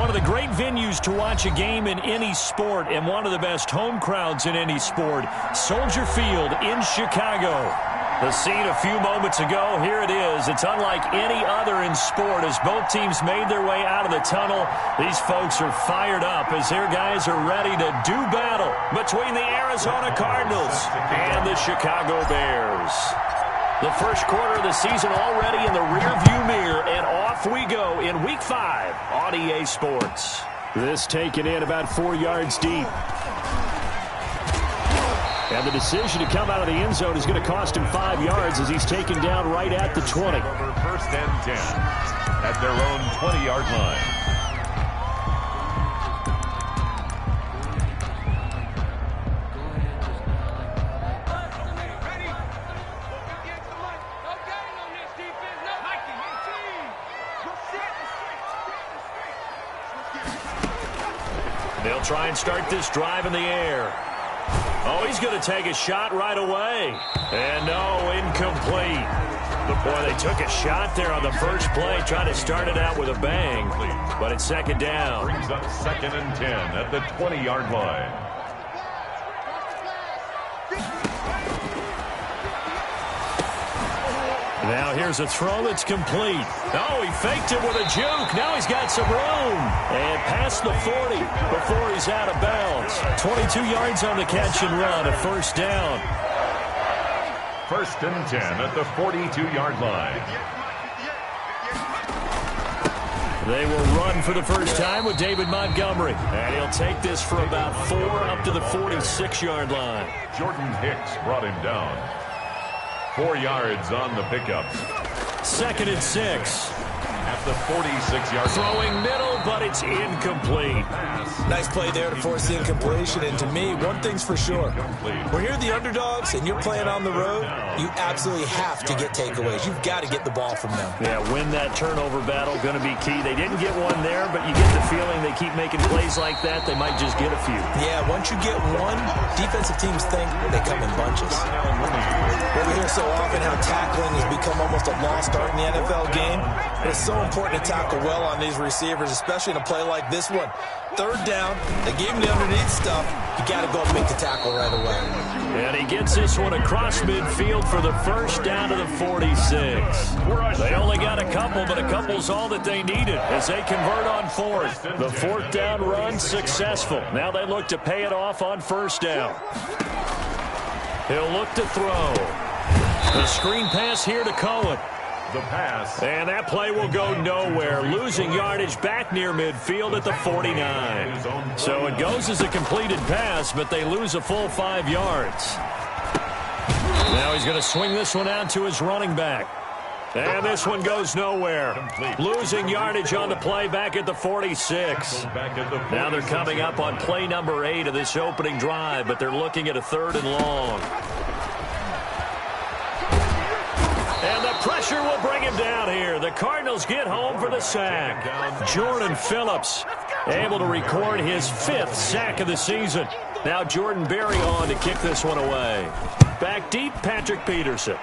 One of the great venues to watch a game in any sport and one of the best home crowds in any sport, Soldier Field in Chicago. The scene a few moments ago, here it is. It's unlike any other in sport as both teams made their way out of the tunnel. These folks are fired up as their guys are ready to do battle between the Arizona Cardinals and the Chicago Bears. The first quarter of the season already in the rearview mirror, and off we go in Week 5 on EA Sports. This taken in about 4 yards deep. And the decision to come out of the end zone is going to cost him 5 yards as he's taken down right at the 20. Over 1st and 10 at their own 20-yard line. They'll try and start this drive in the air. Oh, he's going to take a shot right away. And no, incomplete. Boy, they took a shot there on the first play, trying to start it out with a bang. But it's second down. Brings up 2nd and 10 at the 20-yard line. Now here's a throw that's complete. Oh, he faked it with a juke. Now he's got some room. And past the 40 before he's out of bounds. 22 yards on the catch and run, a first down. 1st and 10 at the 42-yard line. They will run for the first time with David Montgomery. And he'll take this for about 4 up to the 46-yard line. Jordan Hicks brought him down. 4 yards on the pickup. 2nd and 6. At the 46-yard line. Throwing middle, but it's incomplete. Nice play there to force the incompletion. And to me, one thing's for sure. When you're the underdogs and you're playing on the road, you absolutely have to get takeaways. You've got to get the ball from them. Yeah, win that turnover battle, going to be key. They didn't get one there, but you get the feeling they keep making plays like that, they might just get a few. Yeah, once you get one, defensive teams think they come in bunches. We hear so often how tackling has become almost a lost art in the NFL game. It's so important to tackle well on these receivers, especially in a play like this one. 3rd down, they gave him the underneath stuff. You got to go and make the tackle right away. And he gets this one across midfield for the first down to the 46. They only got a couple, but a couple's all that they needed as they convert on 4th. The 4th down run successful. Now they look to pay it off on 1st down. He'll look to throw. The screen pass here to Cohen. The pass. And that play will go nowhere. Losing yardage back near midfield at the 49. So it goes as a completed pass, but they lose a full 5 yards. Now he's going to swing this one out to his running back. And this one goes nowhere. Losing yardage on the play back at the 46. Now they're coming up on play number 8 of this opening drive, but they're looking at a 3rd and long. And the pressure will bring him down here. The Cardinals get home for the sack. Jordan Phillips able to record his 5th sack of the season. Now Jordan Berry on to kick this one away. Back deep, Patrick Peterson.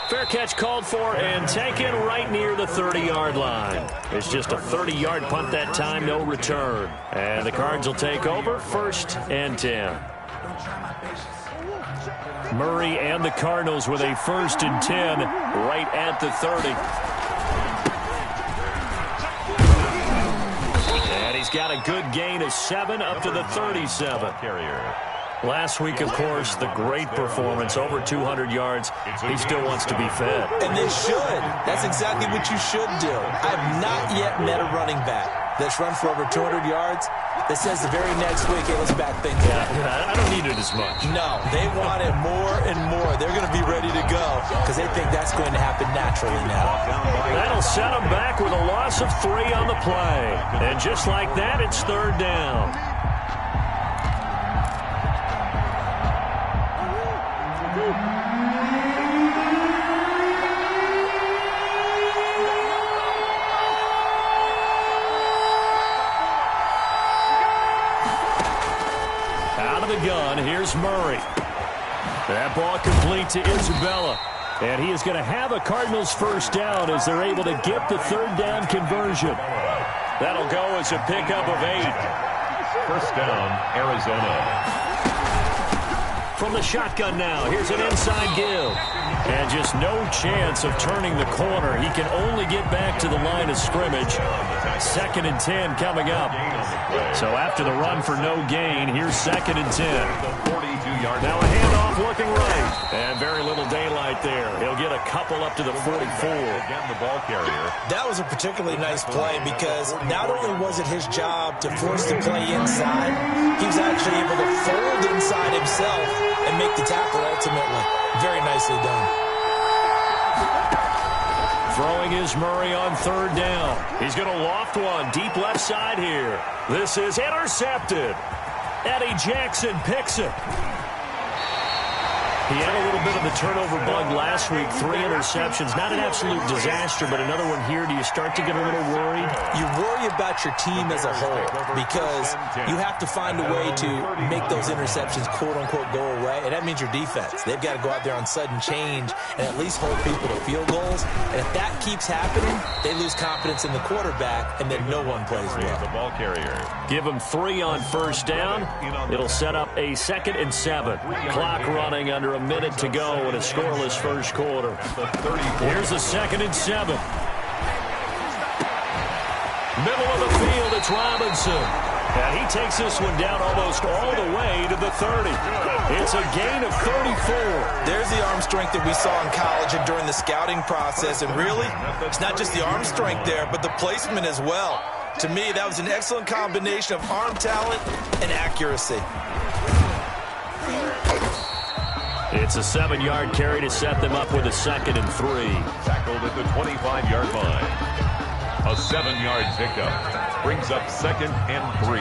Fair catch called for and taken right near the 30-yard line. It's just a 30-yard punt that time, no return. And the Cards will take over 1st and 10. Murray and the Cardinals with a 1st and 10 right at the 30. And he's got a good gain of 7 up to the 37. Last week, of course, the great performance, over 200 yards. He still wants to be fed. And they should. That's exactly what you should do. I have not yet met a running back that's run for over 200 yards that says the very next week, hey, let's back things up. I don't need it as much. No, they want it more and more. They're going to be ready to go because they think that's going to happen naturally now. That'll set them back with a loss of 3 on the play. And just like that, it's 3rd down. Gun. Here's Murray. That ball complete to Isabella. And he is going to have a Cardinals 1st down as they're able to get the 3rd down conversion. That'll go as a pickup of 8. First down, Arizona. From the shotgun now, here's an inside give. And just no chance of turning the corner. He can only get back to the line of scrimmage. 2nd and 10 coming up. So after the run for no gain, here's 2nd and 10. Now a handoff looking right. And very little daylight there. He'll get a couple up to the 44. Again, the ball carrier. That was a particularly nice play because not only was it his job to force the play inside, he was actually able to fold inside himself and make the tackle ultimately. Very nicely done. Throwing is Murray on 3rd down. He's going to loft one deep left side here. This is intercepted. Eddie Jackson picks it. He had a little bit of the turnover bug last week. 3 interceptions. Not an absolute disaster, but another one here. Do you start to get a little worried? You worry about your team as a whole because you have to find a way to make those interceptions quote-unquote go away, and that means your defense. They've got to go out there on sudden change and at least hold people to field goals. And if that keeps happening, they lose confidence in the quarterback, and then no one plays well. The ball carrier. Give him 3 on 1st down. It'll set up a 2nd and 7. Clock running under a minute to go in a scoreless first quarter. Here's a 2nd and 7. Middle of the field, it's Robinson. And he takes this one down almost all the way to the 30. It's a gain of 34. There's the arm strength that we saw in college and during the scouting process. And really, it's not just the arm strength there, but the placement as well. To me, that was an excellent combination of arm talent and accuracy. It's a 7-yard carry to set them up with a 2nd and 3. Tackled at the 25-yard line. A 7-yard pickup brings up 2nd and 3.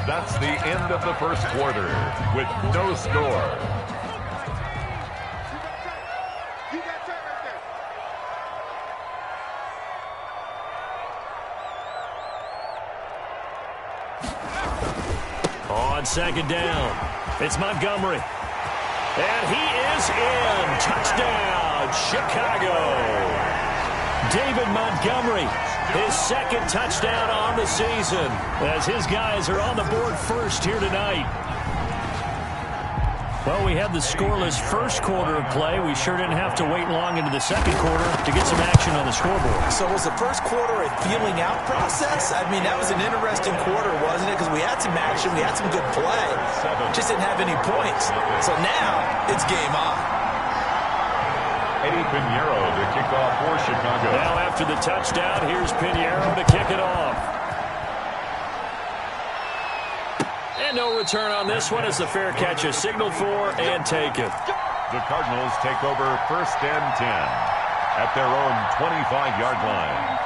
That's the end of the first quarter with no score. On 2nd down, it's Montgomery. And he is in. Touchdown, Chicago. David Montgomery, his 2nd touchdown on the season, as his guys are on the board first here tonight. Well, we had the scoreless first quarter of play. We sure didn't have to wait long into the 2nd quarter to get some action on the scoreboard. So was the first quarter a feeling out process? I mean, that was an interesting quarter, wasn't it? Because we had some action, we had some good play, just didn't have any points. So now it's game on. Eddie Pinheiro to kick off for Chicago. Now after the touchdown, here's Pinheiro to kick it off. And no return on this one as the fair catch is signaled for and taken. The Cardinals take over 1st and 10 at their own 25-yard line.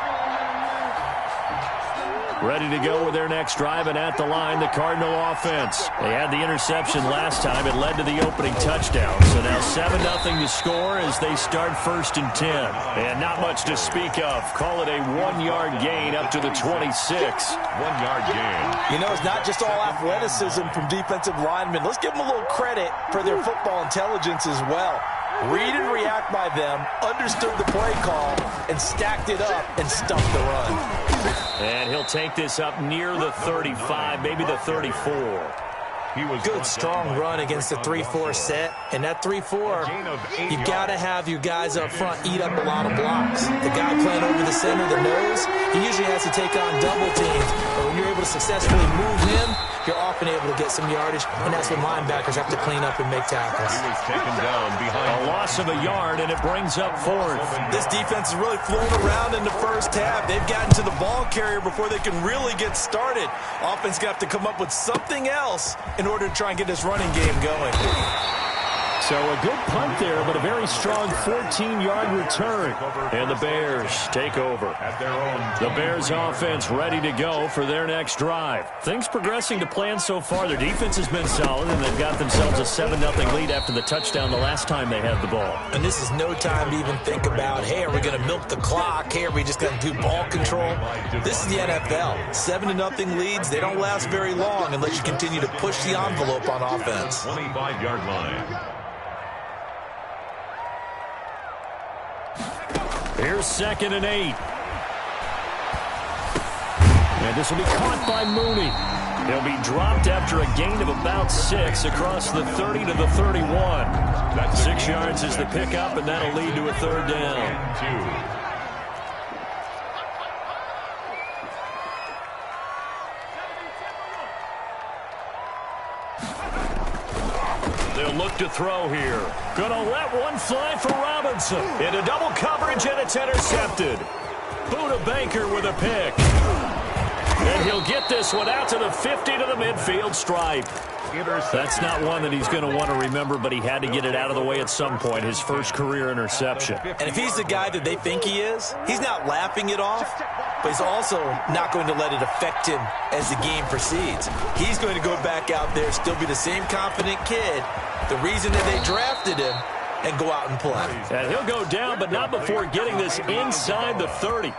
Ready to go with their next drive, and at the line, the Cardinal offense. They had the interception last time. It led to the opening touchdown. So now 7-0 to score as they start 1st and 10. And not much to speak of. Call it a 1-yard gain up to the 26. 1-yard gain. You know, it's not just all athleticism from defensive linemen. Let's give them a little credit for their football intelligence as well. Read and react by them, understood the play call, and stacked it up and stuffed the run. And he'll take this up near the 35, maybe the 34. Good, strong run against the 3-4 set. And that 3-4, you've got to have your guys up front eat up a lot of blocks. The guy playing over the center, the nose, he usually has to take on double teams. But when you're able to successfully move him, you're often able to get some yardage, and that's when linebackers have to clean up and make tackles. He was taken down behind a loss of a yard, and it brings up 4th. This defense is really flown around in the first half. They've gotten to the ball carrier before they can really get started. Offense got to come up with something else in order to try and get this running game going. So a good punt there, but a very strong 14-yard return. And the Bears take over. The Bears offense ready to go for their next drive. Things progressing to plan so far. Their defense has been solid, and they've got themselves a 7-0 lead after the touchdown the last time they had the ball. And this is no time to even think about, hey, are we going to milk the clock? Hey, are we just going to do ball control? This is the NFL. 7-0 leads, they don't last very long unless you continue to push the envelope on offense. 25-yard line. Here's 2nd and 8. And this will be caught by Mooney. He'll be dropped after a gain of about 6 across the 30 to the 31. 6 yards is the pickup, and that'll lead to a third down. They'll look to throw here. Gonna let one fly for Robinson. Into double coverage, and it's intercepted. Buda Baker with a pick. And he'll get this one out to the 50 to the midfield stripe. That's not one that he's going to want to remember, but he had to get it out of the way at some point, his first career interception. And if he's the guy that they think he is, he's not laughing it off, but he's also not going to let it affect him as the game proceeds. He's going to go back out there, still be the same confident kid, the reason that they drafted him, and go out and play. And he'll go down, but not before getting this inside the 30.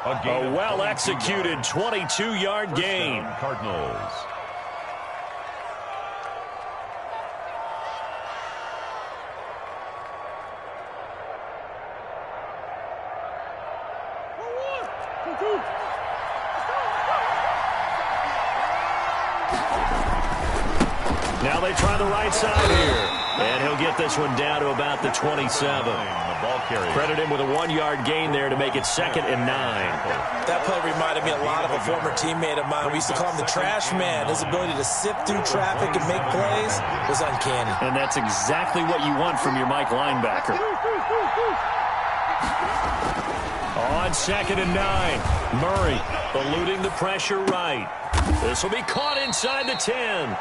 A well-executed 22-yard gain. Cardinals. Now they try the right side here. And he'll get this one down to about the 27. Credit him with a 1-yard gain there to make it 2nd and 9. That play reminded me a lot of a former teammate of mine. We used to call him the trash man. His ability to sift through traffic and make plays was uncanny. And that's exactly what you want from your Mike linebacker. On 2nd and 9, Murray eluding the pressure right. This will be caught inside the 10.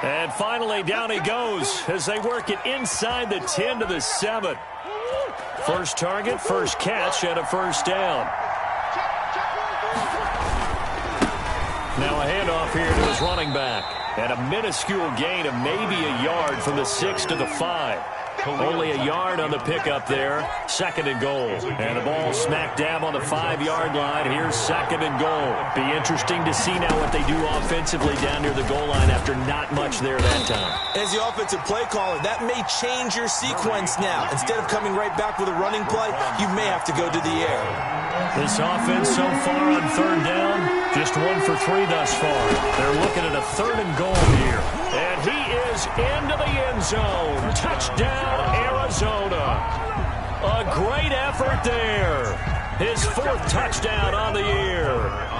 And finally, down he goes as they work it inside the 10 to the 7. First target, first catch, and a first down. Now a handoff here to his running back. And a minuscule gain of maybe a yard from the 6 to the 5. Only a yard on the pickup there. 2nd and goal. And the ball smack dab on the 5-yard line. Here's 2nd and goal. Be interesting to see now what they do offensively down near the goal line after not much there that time. As the offensive play caller, that may change your sequence now. Instead of coming right back with a running play, you may have to go to the air. This offense so far on 3rd down, just 1 for 3 thus far. They're looking at a 3rd and goal here. And he is into the end zone. Touchdown, Arizona. A great effort there. His 4th touchdown on the year.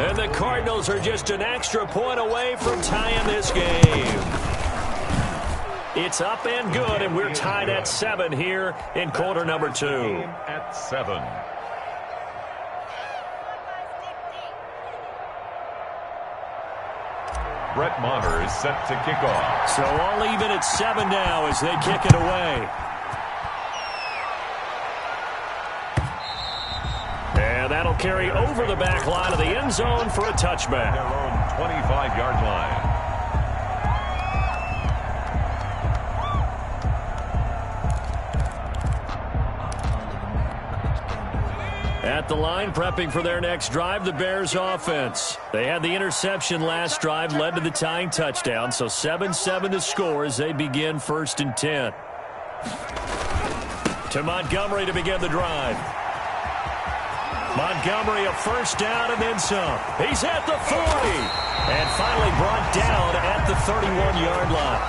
And the Cardinals are just an extra point away from tying this game. It's up and good, and we're tied at 7 here in quarter number 2. At 7. Brett Maher is set to kick off. So all even at 7 now as they kick it away. And that'll carry over the back line of the end zone for a touchback. Their own 25-yard line. At the line, prepping for their next drive, the Bears offense. They had the interception last drive, led to the tying touchdown, so 7-7 to score as they begin 1st and 10. To Montgomery to begin the drive. Montgomery a first down and then some. He's at the 40. And finally brought down at the 31-yard line.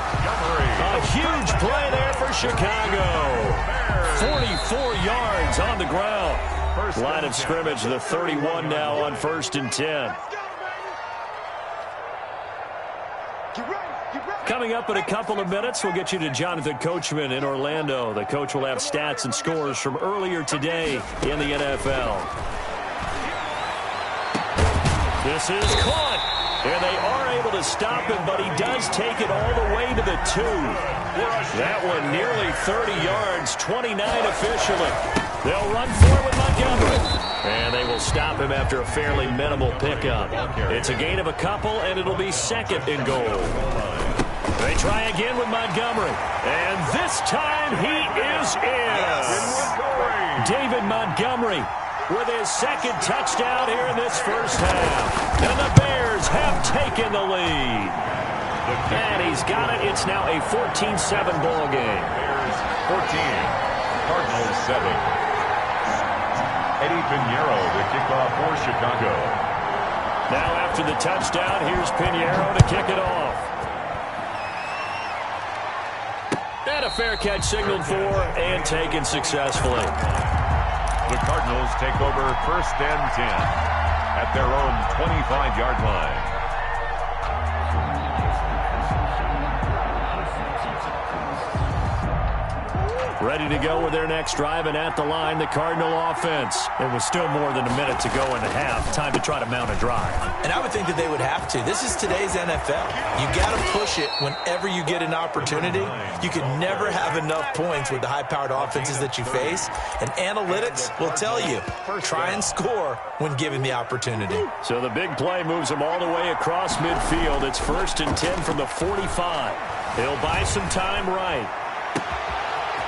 A huge play there for Chicago. 44 yards on the ground. Line of scrimmage, the 31 now on 1st and 10. Coming up in a couple of minutes, we'll get you to Jonathan Coachman in Orlando. The coach will have stats and scores from earlier today in the NFL. This is caught. And they are able to stop him, but he does take it all the way to the 2. That one nearly 30 yards, 29 officially. They'll run for it with Montgomery. And they will stop him after a fairly minimal pickup. It's a gain of a couple, and it'll be 2nd and goal. They try again with Montgomery. And this time he is in. David Montgomery with his 2nd touchdown here in this first half. And the Bears have taken the lead. And he's got it. It's now a 14-7 ball game. Bears 14, Cardinals 7. Eddie Pinheiro, the kickoff for Chicago. Now after the touchdown, here's Pinheiro to kick it off. And a fair catch signaled for and taken successfully. The Cardinals take over 1st and 10 at their own 25-yard line. Ready to go with their next drive, and at the line, the Cardinal offense. It was still more than a minute to go in the half. Time to try to mount a drive. And I would think that they would have to. This is today's NFL. You got to push it whenever you get an opportunity. You can never have enough points with the high-powered offenses that you face. And analytics will tell you, try and score when given the opportunity. So the big play moves them all the way across midfield. It's 1st and 10 from the 45. He'll buy some time right.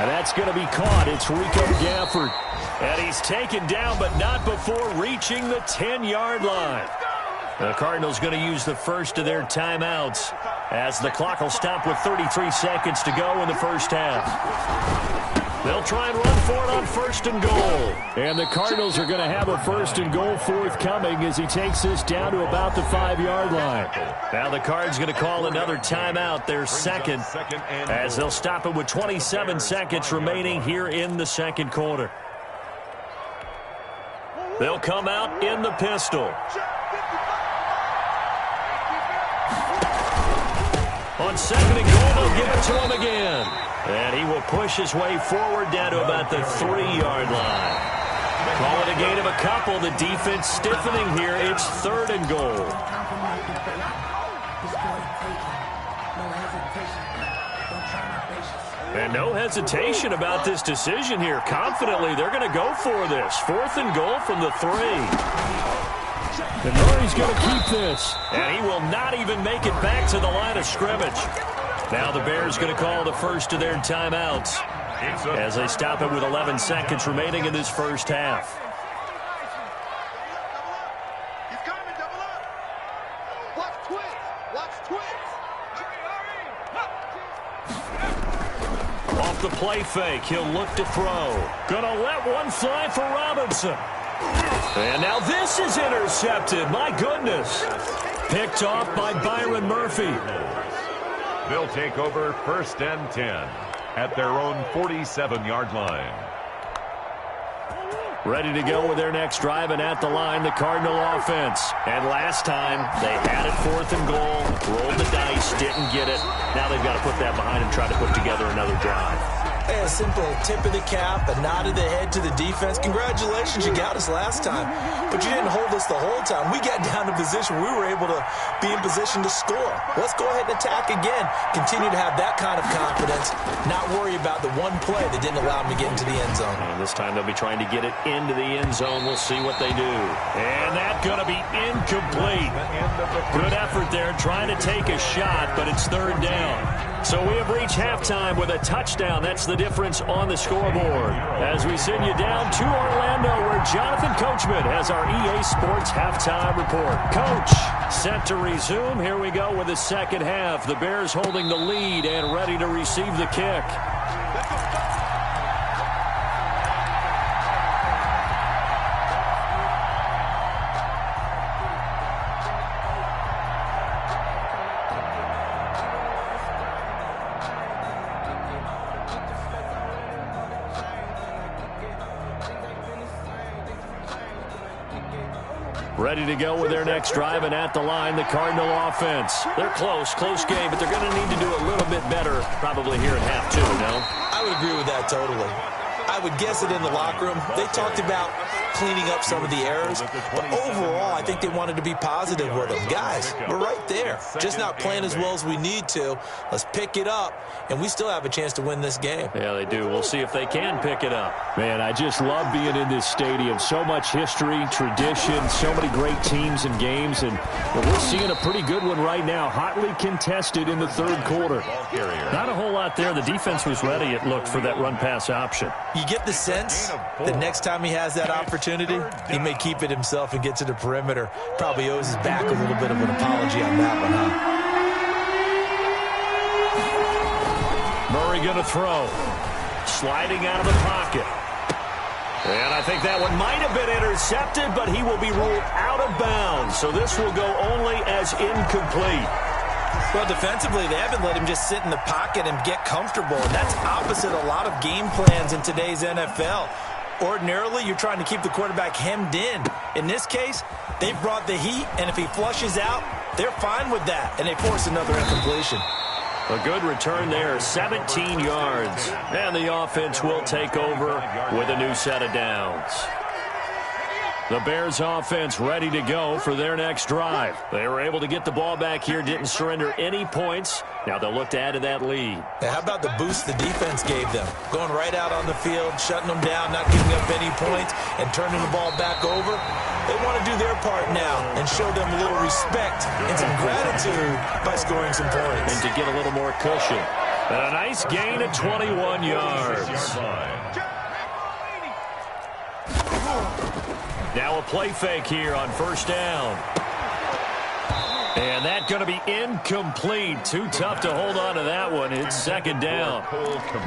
And that's going to be caught. It's Rico Gafford. And he's taken down, but not before reaching the 10-yard line. The Cardinals going to use the first of their timeouts as the clock will stop with 33 seconds to go in the first half. They'll try and run for it on 1st and goal. And the Cardinals are going to have a 1st and goal forthcoming as he takes this down to about the 5-yard line. Now the Cards going to call another timeout, their second, as they'll stop it with 27 seconds remaining here in the second quarter. They'll come out in the pistol. On 2nd and goal, they'll give it to him again. And he will push his way forward down to about the 3-yard line. Call it a gain of a couple. The defense stiffening here. It's 3rd and goal. And no hesitation about this decision here. Confidently, they're going to go for this. 4th and goal from the 3. And Murray's going to keep this. And he will not even make it back to the line of scrimmage. Now the Bears going to call the first of their timeouts as they stop it with 11 seconds remaining in this first half. Off the play fake, he'll look to throw. Gonna let one fly for Robinson. And now this is intercepted. My goodness. Picked off by Byron Murphy. They'll take over 1st and 10 at their own 47-yard line. Ready to go with their next drive, and at the line, the Cardinal offense. And last time, they had it 4th and goal, rolled the dice, didn't get it. Now they've got to put that behind and try to put together another drive. Hey, a simple tip of the cap, a nod of the head to the defense. Congratulations, you got us last time. But you didn't hold us the whole time. We got down to position. We were able to be in position to score. Let's go ahead and attack again. Continue to have that kind of confidence. Not worry about the one play that didn't allow them to get into the end zone. And this time they'll be trying to get it into the end zone. We'll see what they do. And that's going to be incomplete. Good effort there trying to take a shot, but it's 3rd down. So we have reached halftime with a touchdown. That's the difference on the scoreboard. As we send you down to Orlando, where Jonathan Coachman has our EA Sports halftime report. Coach, set to resume. Here we go with the second half. The Bears holding the lead and ready to receive the kick. Ready to go with their next drive, and at the line, the Cardinal offense. They're close game, but they're going to need to do a little bit better probably here at half 2, no? I would agree with that totally. I would guess it in the locker room. They talked about cleaning up some of the errors, but overall, I think they wanted to be positive with them. Guys, we're right there. Just not playing as well as we need to. Let's pick it up, and we still have a chance to win this game. Yeah, they do. We'll see if they can pick it up. Man, I just love being in this stadium. So much history, tradition, so many great teams and games, and we're seeing a pretty good one right now. Hotly contested in the 3rd quarter. Not a whole lot there. The defense was ready, it looked, for that run-pass option. You get the sense that next time he has that opportunity, he may keep it himself and get to the perimeter. Probably owes his back a little bit of an apology on that one, huh? Murray going to throw. Sliding out of the pocket. And I think that one might have been intercepted, but he will be ruled out of bounds. So this will go only as incomplete. Well, defensively, they haven't let him just sit in the pocket and get comfortable, and that's opposite a lot of game plans in today's NFL. Ordinarily, you're trying to keep the quarterback hemmed in. In this case, they brought the heat, and if he flushes out, they're fine with that, and they force another incompletion. A good return there, 17 yards. And the offense will take over with a new set of downs. The Bears offense ready to go for their next drive. They were able to get the ball back here, didn't surrender any points. Now they'll look to add to that lead. How about the boost the defense gave them? Going right out on the field, shutting them down, not giving up any points, and turning the ball back over. They want to do their part now and show them a little respect and some gratitude by scoring some points. And to get a little more cushion. And a nice gain of 21 yards. Now a play fake here on first down. And that's going to be incomplete. Too tough to hold on to that one. It's second down.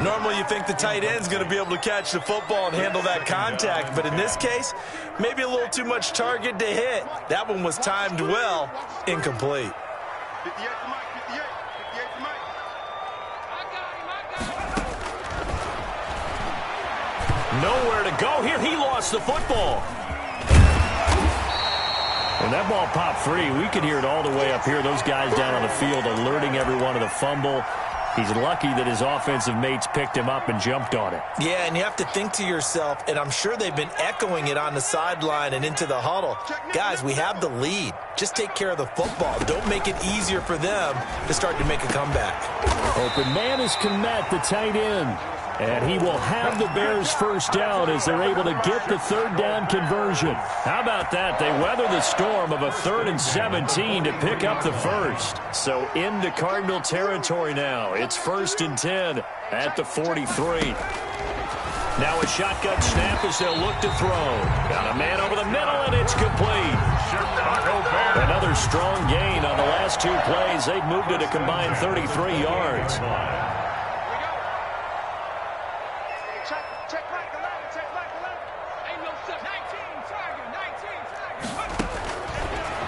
Normally you think the tight end's going to be able to catch the football and handle that contact. But in this case, maybe a little too much target to hit. That one was timed well. Incomplete. Nowhere to go here. He lost the football. And that ball popped free. We could hear it all the way up here. Those guys down on the field alerting everyone of the fumble. He's lucky that his offensive mates picked him up and jumped on it. Yeah, and you have to think to yourself, and I'm sure they've been echoing it on the sideline and into the huddle. Guys, we have the lead. Just take care of the football. Don't make it easier for them to start to make a comeback. Open man is Kmet, the tight end. And he will have the Bears first down as they're able to get the third down conversion. How about that? They weather the storm of a 3rd and 17 to pick up the first. So into Cardinal territory now. It's 1st and 10 at the 43. Now a shotgun snap as they'll look to throw. Got a man over the middle, and it's complete. Another strong gain on the last 2 plays. They've moved it a combined 33 yards.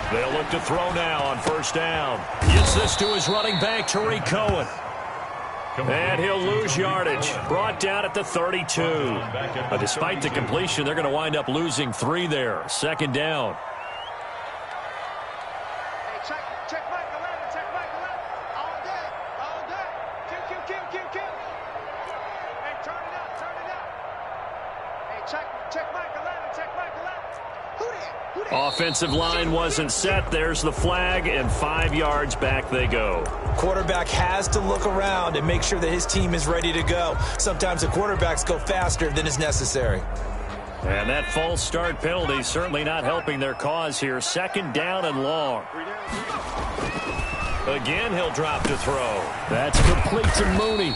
They'll look to throw now on first down. Gets this to his running back, Tariq Cohen. And he'll lose yardage. Brought down at the 32. Despite the completion, they're going to wind up losing 3 there. Second down. Offensive line wasn't set. There's the flag, and 5 yards back they go. Quarterback has to look around and make sure that his team is ready to go. Sometimes the quarterbacks go faster than is necessary. And that false start penalty certainly not helping their cause here. Second down and long. Again, he'll drop to throw. That's complete to Mooney.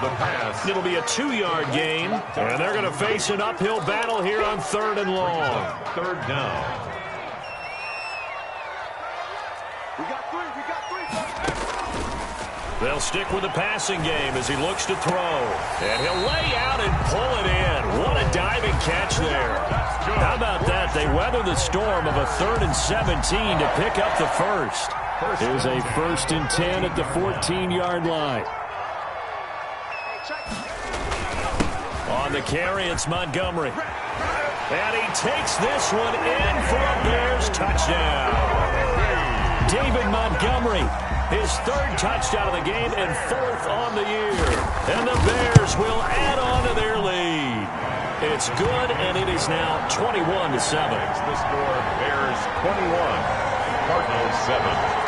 The pass. It'll be a 2-yard gain, and they're going to face an uphill battle here on 3rd and long. 3rd down. They'll stick with the passing game as he looks to throw. And he'll lay out and pull it in. What a diving catch there. How about that? They weather the storm of a 3rd and 17 to pick up the first. Here's a 1st and 10 at the 14-yard line. On the carry, it's Montgomery. And he takes this one in for a Bears touchdown. David Montgomery, his 3rd touchdown of the game and 4th on the year. And the Bears will add on to their lead. It's good, and it is now 21-7. The score, Bears 21, Cardinals 7.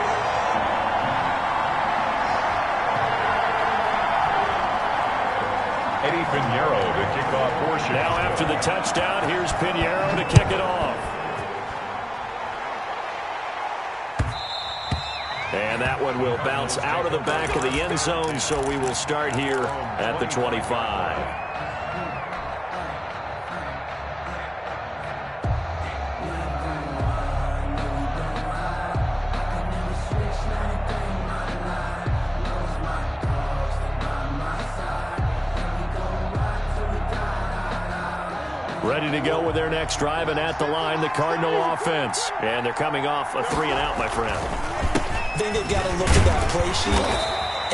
Eddie Pinheiro to kick off portion. Now after the touchdown, here's Pinheiro to kick it off. And that one will bounce out of the back of the end zone, so we will start here at the 25. Ready to go with their next drive, and at the line, the Cardinal offense. And they're coming off a 3-and-out, my friend. I think they've got to look at that play sheet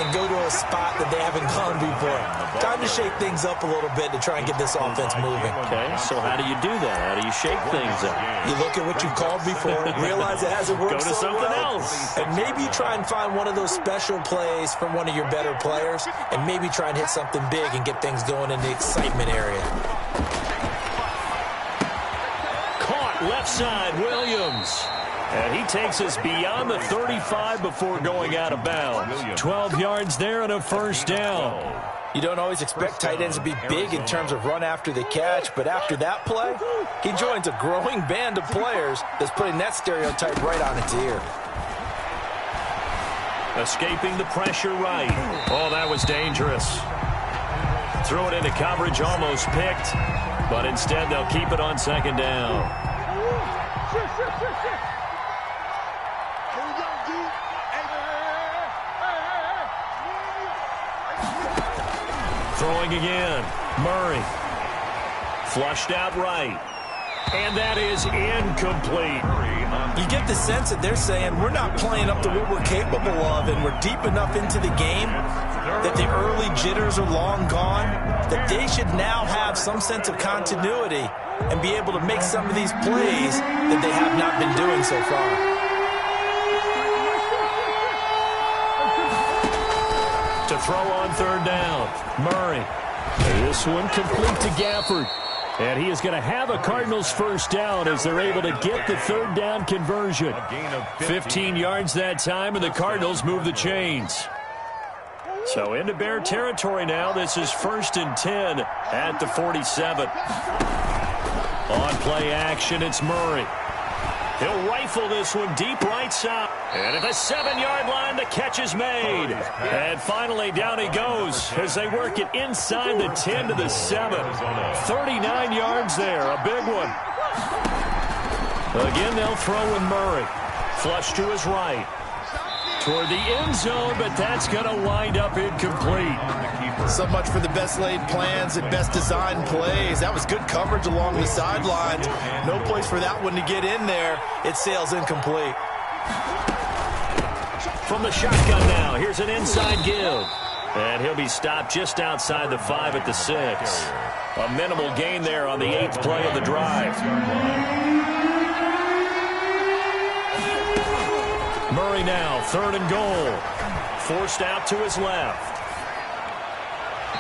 and go to a spot that they haven't gone before. Time to shake things up a little bit to try and get this offense moving. Okay, so how do you do that? How do you shake things up? You look at what you called before, realize it hasn't worked Go to so something well, else. and maybe try and find one of those special plays from one of your better players, and maybe try and hit something big and get things going in the excitement area. Caught left side, Williams. And he takes us beyond the 35 before going out of bounds. 12 yards there and a first down. You don't always expect tight ends to be big in terms of run after the catch, but after that play, he joins a growing band of players that's putting that stereotype right on its ear. Escaping the pressure right. Oh, that was dangerous. Threw it into coverage, almost picked, but instead they'll keep it on second down. Throwing again. Murray. Flushed out right. And that is incomplete. You get the sense that they're saying we're not playing up to what we're capable of, and we're deep enough into the game that the early jitters are long gone, that they should now have some sense of continuity and be able to make some of these plays that they have not been doing so far. To throw on third down. Murray. This one complete to Gafford. And he is going to have a Cardinals first down as they're able to get the third down conversion. 15 yards that time, and the Cardinals move the chains. So into Bear territory now. This is 1st and 10 at the 47. On play action, it's Murray. He'll rifle this one deep right side. And at the 7-yard line, the catch is made. And finally, down he goes as they work it inside the 10 to the 7. 39 yards there, a big one. Again, they'll throw in Murray. Flush to his right. Toward the end zone, but that's going to wind up incomplete. So much for the best laid plans and best designed plays. That was good coverage along the sidelines. No place for that one to get in there. It sails incomplete. From the shotgun now, here's an inside give. And he'll be stopped just outside the 5 at the 6. A minimal gain there on the 8th play of the drive. Murray now, 3rd and goal. Forced out to his left.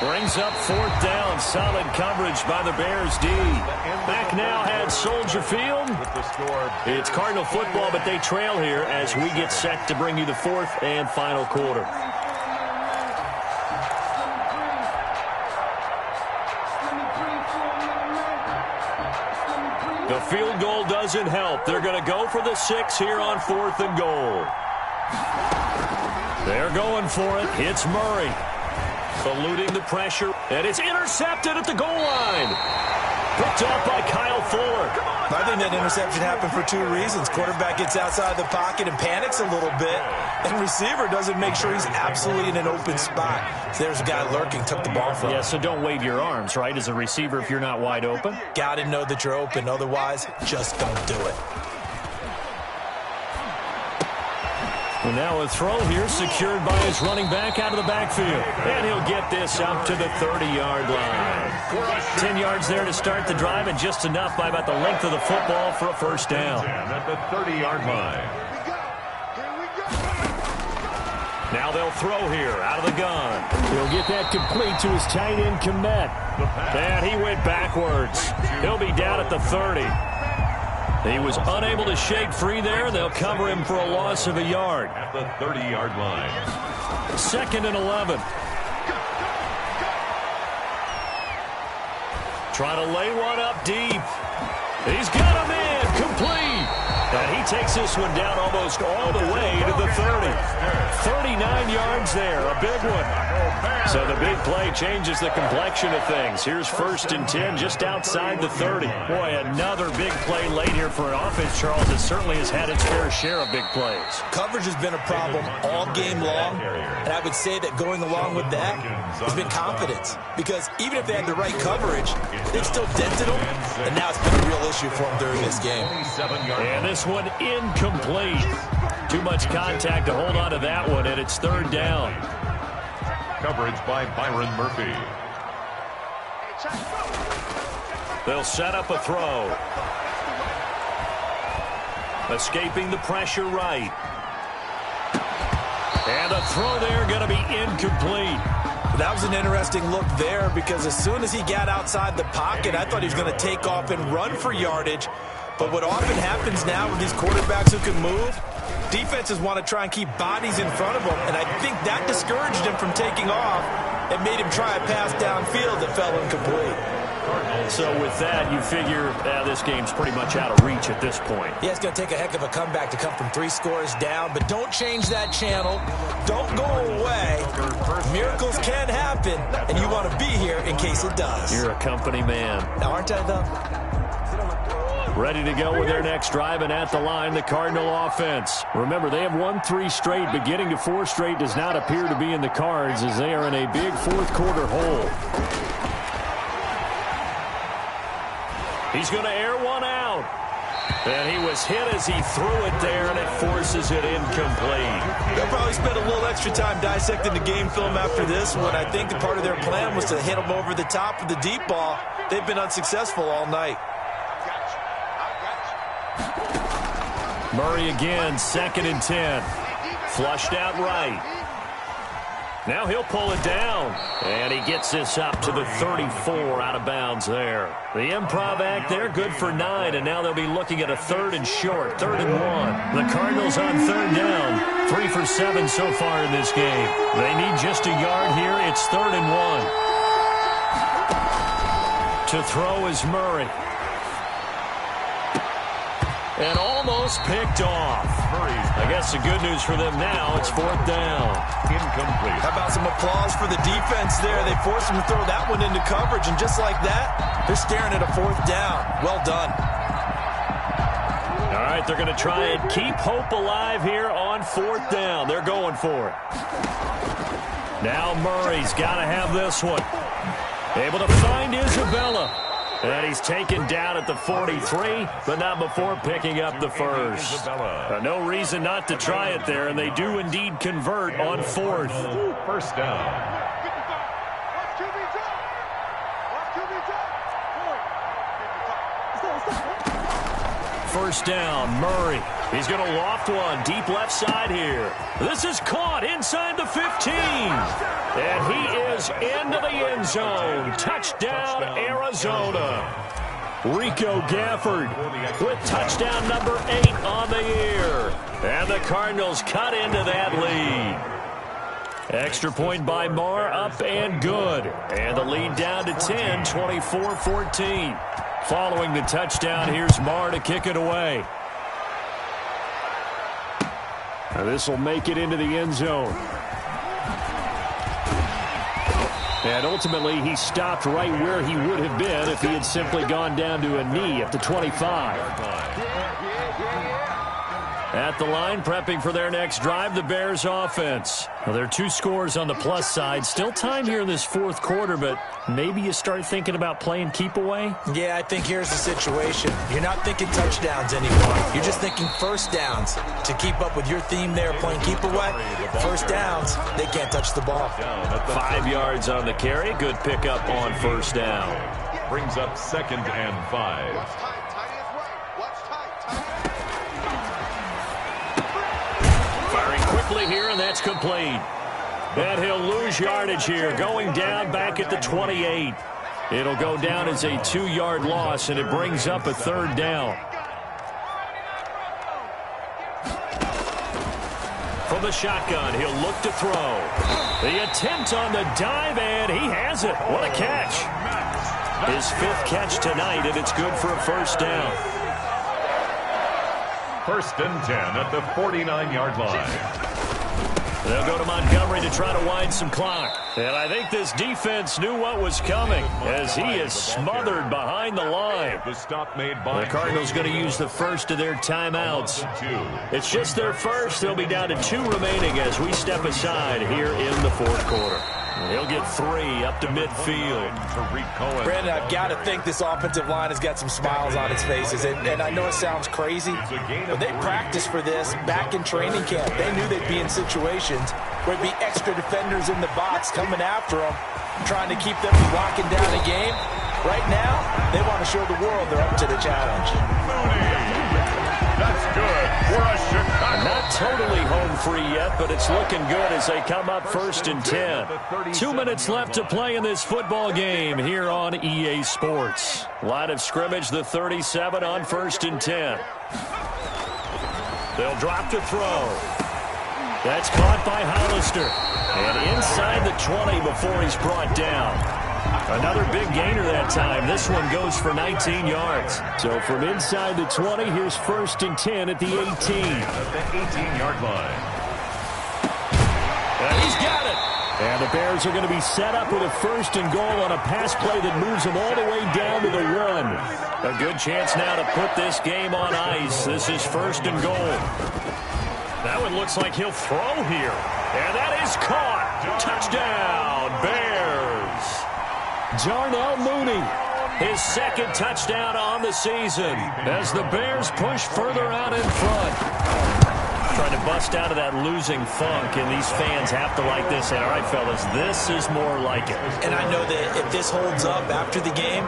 Brings up 4th down. Solid coverage by the Bears D. Back now at Soldier Field. It's Cardinal football, but they trail here as we get set to bring you the 4th and final quarter. The field goal doesn't help. They're going to go for the 6 here on 4th and goal. They're going for it. It's Murray. Eluding the pressure, and it's intercepted at the goal line. Picked off by Kyle Fuller. I think that interception happened for 2 reasons. Quarterback gets outside the pocket and panics a little bit, and receiver doesn't make sure he's absolutely in an open spot. So there's a guy lurking, took the ball from him. Yeah, so don't wave your arms, right, as a receiver if you're not wide open. Got to know that you're open. Otherwise, just don't do it. And now a throw here secured by his running back out of the backfield. And he'll get this up to the 30-yard line. 10 yards there to start the drive, and just enough by about the length of the football for a first down. At the 30-yard line. Now they'll throw here out of the gun. He'll get that complete to his tight end, Komet. And he went backwards. He'll be down at the 30. He was unable to shake free there. They'll cover him for a loss of a yard. At the 30-yard line. 2nd and 11. Trying to lay one up deep. He's got him in. Complete. And he takes this one down almost all the way to the 30. 39 yards there, a big one. So the big play changes the complexion of things. Here's 1st and 10 just outside the 30. Boy, another big play late here for an offense, Charles, that certainly has had its fair share of big plays. Coverage has been a problem all game long, and I would say that going along with that has been confidence. Because even if they had the right coverage, they've still dented them, and now it's been a real issue for them during this game. And this one incomplete. Too much contact to hold on to that one, and it's 3rd down. Coverage by Byron Murphy. They'll set up a throw. Escaping the pressure right. And a throw there going to be incomplete. That was an interesting look there because as soon as he got outside the pocket, I thought he was going to take off and run for yardage. But what often happens now with these quarterbacks who can move, defenses want to try and keep bodies in front of them, and I think that discouraged him from taking off and made him try a pass downfield that fell incomplete. So with that, you figure this game's pretty much out of reach at this point. Yeah, it's going to take a heck of a comeback to come from 3 scores down, but don't change that channel. Don't go away. Miracles can happen, and you want to be here in case it does. You're a company man. Now, aren't I, though? Ready to go with their next drive, and at the line, the Cardinal offense. Remember, they have won 3 straight, but getting to 4 straight does not appear to be in the cards as they are in a big 4th quarter hole. He's going to air one out. And he was hit as he threw it there, and it forces it incomplete. They'll probably spend a little extra time dissecting the game film after this one. I think the part of their plan was to hit him over the top of the deep ball. They've been unsuccessful all night. Murray again, 2nd and 10. Flushed out right. Now he'll pull it down. And he gets this up to the 34 out of bounds there. The improv act there, good for 9. And now they'll be looking at a 3rd and short, 3rd and 1. The Cardinals on 3rd down. 3 for 7 so far in this game. They need just a yard here. It's 3rd and 1. To throw is Murray. And almost picked off. I guess the good news for them now, it's 4th down. Incomplete. How about some applause for the defense there? They forced him to throw that one into coverage, and just like that, they're staring at a 4th down. Well done. All right, they're going to try and keep hope alive here on 4th down. They're going for it. Now Murray's got to have this one. Able to find Isabella. And he's taken down at the 43, but not before picking up the first. No reason not to try it there, and they do indeed convert on 4th. 1st down. First down, Murray. He's going to loft one deep left side here. This is caught inside the 15. And he is into the end zone. Touchdown, Arizona. Rico Gafford with touchdown number 8 on the year. And the Cardinals cut into that lead. Extra point by Marr, up and good. And the lead down to 10, 24-14. Following the touchdown, here's Marr to kick it away. Now this will make it into the end zone. And ultimately, he stopped right where he would have been if he had simply gone down to a knee at the 25. At the line, prepping for their next drive, the Bears offense. Well, there are 2 scores on the plus side. Still time here in this 4th quarter, but maybe you start thinking about playing keep away? Yeah, I think here's the situation. You're not thinking touchdowns anymore. You're just thinking 1st downs. To keep up with your theme there, playing keep away, 1st downs, they can't touch the ball. 5 yards on the carry. Good pickup on 1st down. Brings up 2nd and 5. Quickly here, and that's complete. And he'll lose yardage here, going down back at the 28. It'll go down as a 2-yard loss, and it brings up a 3rd down. From the shotgun, he'll look to throw. The attempt on the dive, and he has it. What a catch. His 5th catch tonight, and it's good for a 1st down. First and 10 at the 49-yard line. They'll go to Montgomery to try to wind some clock. And I think this defense knew what was coming as he is smothered behind the line. The stop made by The Cardinals going to use the first of their timeouts. It's just their first. They'll be down to 2 remaining as we step aside here in the fourth quarter. He'll get 3 up to midfield. Brandon, I've got to think this offensive line has got some smiles on its faces. And I know it sounds crazy, but they practiced for this back in training camp. They knew they'd be in situations where there'd be extra defenders in the box coming after them, trying to keep them from locking down a game. Right now, they want to show the world they're up to the challenge. That's good for a Chicago. Not totally home free yet, but it's looking good as they come up first and 10. 2 minutes left to play in this football game here on EA Sports. Line of scrimmage, the 37 on first and 10. They'll drop to throw. That's caught by Hollister. And inside the 20 before he's brought down. Another big gainer that time. This one goes for 19 yards. So from inside the 20, here's first and 10 at the 18. At the 18-yard line. And he's got it. And the Bears are going to be set up with a first and goal on a pass play that moves them all the way down to the 1. A good chance now to put this game on ice. This is first and goal. That one looks like he'll throw here. And that is caught. Touchdown, Bears. Jarnell Mooney, his second touchdown on the season as the Bears push further out in front. Trying to bust out of that losing funk, and these fans have to like this. And all right, fellas, this is more like it. And I know that if this holds up after the game,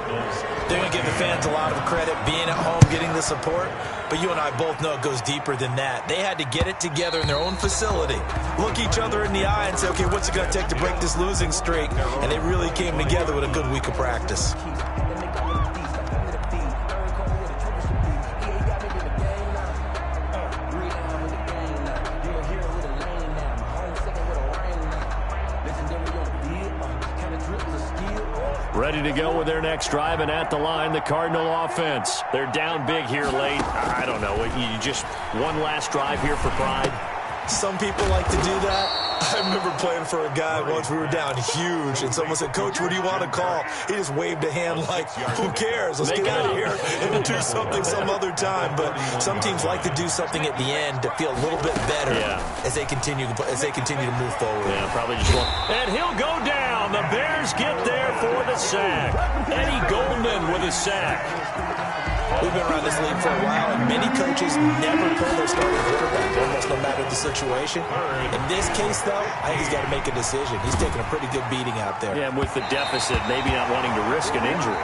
they're going to give the fans a lot of credit, being at home, getting the support. But you and I both know it goes deeper than that. They had to get it together in their own facility, look each other in the eye and say, okay, what's it going to take to break this losing streak? And they really came together with a good week of practice. Ready to go with their next drive, and at the line, the Cardinal offense. They're down big here late. I don't know. You just one last drive here for pride? Some people like to do that. I remember playing for a guy once. We were down huge, and someone said, Coach, what do you want to call? He just waved a hand like, who cares? Let's get out of here and do something some other time. But some teams like to do something at the end to feel a little bit better as they continue to move forward. Yeah, probably just one. And he'll go down. The Bears get there for the sack. Eddie Goldman with a sack. We've been around this league for a while, and many coaches never pull their starting quarterback, almost no matter the situation. In this case, though, I think he's got to make a decision. He's taking a pretty good beating out there. Yeah, and with the deficit, maybe not wanting to risk an injury.